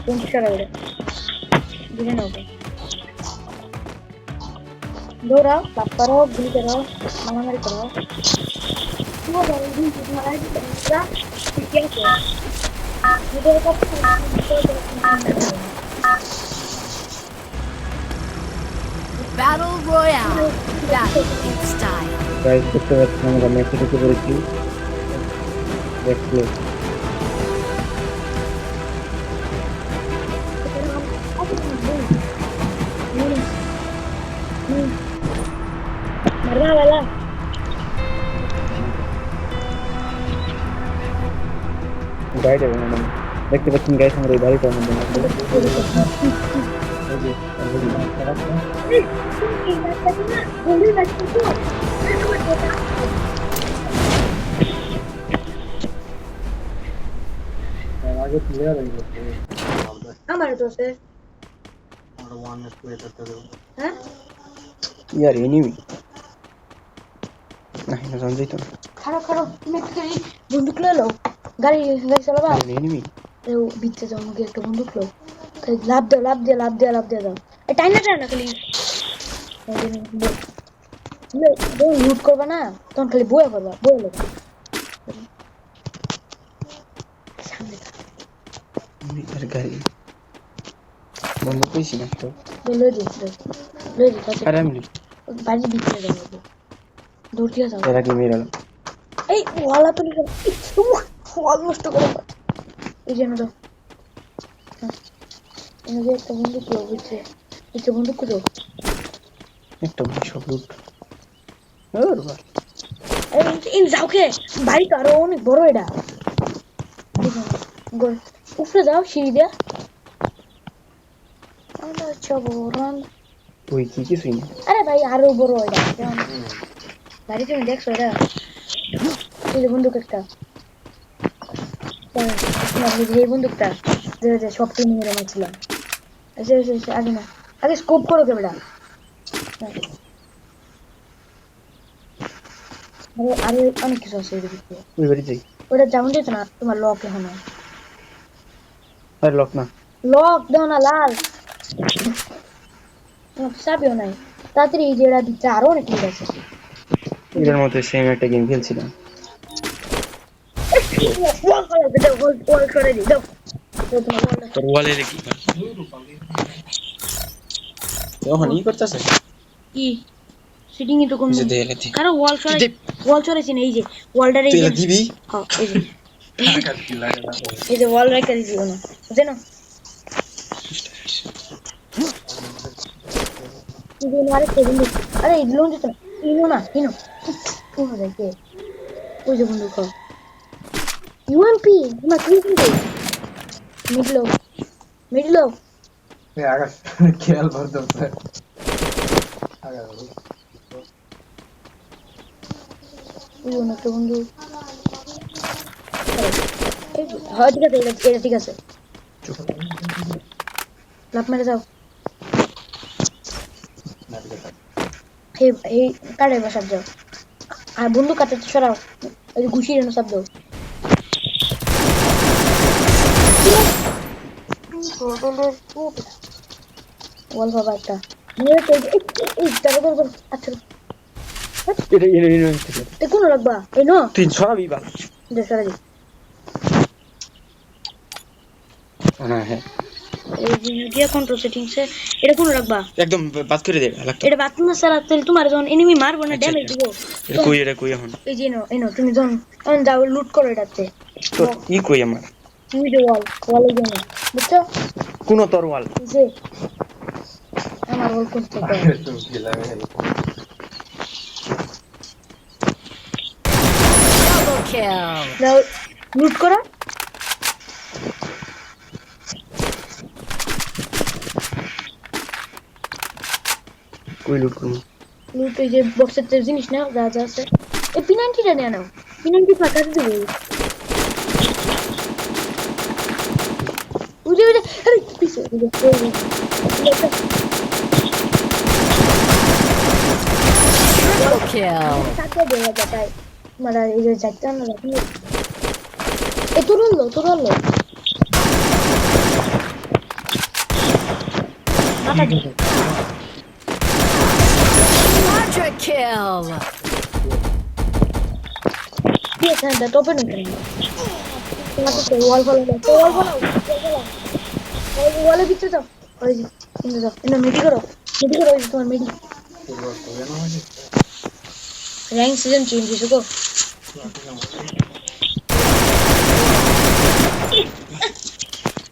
কোন সারা ওরে দিনে নাও দৌড়াও লাভ করো গুলি করো মারামারি করো তুই বল দিন মারাই দিরা ঠিক আছে ভিডিও করতে Battle Royale. Battle in style. Guys দেখতে পাচ্ছেন আমরা ম্যাচে ঢুকে পড়েছি দেখতে मरना वाला গাইড হবে না দেখতে পাচ্ছেন গাইস আমরা এই বাড়িটার মধ্যে আগে প্লেয়ার হয়ে গেছে हमारे दोस्त है আমরা 1 প্লে করতে দেব हैं यार एनिमी नहीं ना समझी तो खड़ो खड़ो मैं तेरी बंदूक ले लो गाड़ी चला बा एनिमी ए वो बीच से जाऊंगी एक बंदूक लो तो लाभ दे जाओ ए टाइम ना खाली ले दो लूट करबा ना तখন खाली বয়ে লো सामने मेरे गाड़ी बंदूक कैसी ना तो ले ले अरे मिली बाजी बीच में जाओगे दूर दिया जाओ तेरा की मेरा এই ওয়ালা তো নিয়ে ওয়াল নষ্ট করে এই যে না এই যে একটা বন্দুক লো বুঝছে এই যে বন্দুক কো একটা সব লুট और भाई এই ইন যাওকে বাড়ি তো আরো অনেক বড় এটা গোল উপরে যাও সিঁড়ি দিয়া আমরা চবরান ওই কি কিছু না আরে ভাই আরো বড় এটা বাড়ি তুমি দেখছো এটা এই যে বন্দুক একটা এই বন্দুকটা যে সব টিম মেরে মারছিলাম এসে আগে না আগে স্কোপ করো কেবলা আরে অনেক কিছু আছে এর ভিতরে ওই বাড়ি যাই ওটা যেমন যেত না তোমার লক এখন আরে লক না লক দাও না লাল চাবিও নাই তাড়াতাড়ি এই যেটা দিচ্ছে আরো অনেক কিছু আছে এর মধ্যে সেম একটা গেম খেলছিলাম ওয়াল করে দিই দাও তোর ওয়ালে কি যখন ই করতেছে কি সিটিং ই তো কোন যে দেখাতে কারণ ওয়াল চড়াইছি না এই যে ওয়ালটারে তুই দিবি হ্যাঁ এই যে ওয়াল রেখে দিছি না বুঝছেন ಇದು ಮಾರಕ್ಕೆ ಬಂದು ಅರೆ ಇದು ಲೋನ್ ಜೊತೆ ಇನ್ನು ಹೋದಕ್ಕೆ ಪೂಜೆ ಬಂದು ಕೋ ಯುಎಂಪಿ ನಮ್ಮ ಕ್ರೀಸಿಂಗ್ ಮಿಡ್ಲೋ ಏ ಆಗ ಕೇಳಲ್ ಬರ್ದೋತೆ ಆಗ ಇವನು ತಗೊಂಡು হ্যাঁ ঠিক আছে লাভ মেরে যাও এই কাটে বসাব যাও আর বন্ধু কাটে সরাও ওই ঘুষি রেনো সব দাও ওয়াল বাবা একটা আচ্ছা এ কোন রাখবা এই নো তুই সরাবি বা সরা দি না হ্যাঁ এই মিডিয়া কন্ট্রোল সেটিংস এ এটা কোন রাখবা একদম বাদ করে দে এটা বাদ না সারা তাহলে তোমার যখন এনিমি মারবো না ড্যামেজ দিব এটা কই এখন এই যে এনো তুমি যখন যাও লুট করো এটাতে তো ই কই আমার তুমি যে ওয়ালে গেলে বুঝছো কোন তোর ওয়াল যে আমার ওয়াল কোন থেকে Double kill. যাও লুট করো কই লুট করব লুট এই যে বক্সের জিনিস নাও যা যা আছে এই পিনান্টিটা নিয়ে নাও পিনান্টি ফাটা দিবে উড়ে আরে পিছে Triple kill. সাথে দেয়া যায় মারা এই যে যাইতা না এ তুরলো মাথা দিই। Quadra kill. কি আছে এটা টপে ঢুকে না তোমার তো ওয়াল ফলো ওয়াল ফলো ওই ওয়ালে ভিতরে যাও ওই যে ইন্দু যাও ইন্দু মেডি করো ওই যে তোমার মেডি র্যাঙ্ক সিজন চেঞ্জ হয়েছে গো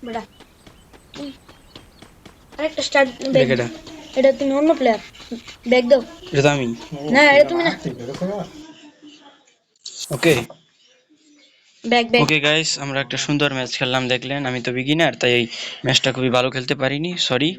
বড়া আরেকটা স্টার্ট ব্যাগ এটা তুমি অন্য প্লেয়ার ব্যাগ দাও এটা তো আমি না এটা তুমি না ওকে ব্যাগ ব্যাগ ওকে গাইস আমরা একটা সুন্দর ম্যাচ খেললাম দেখলেন আমি তো বিগিনার তাই এই ম্যাচটা খুবই ভালো খেলতে পারিনি সরি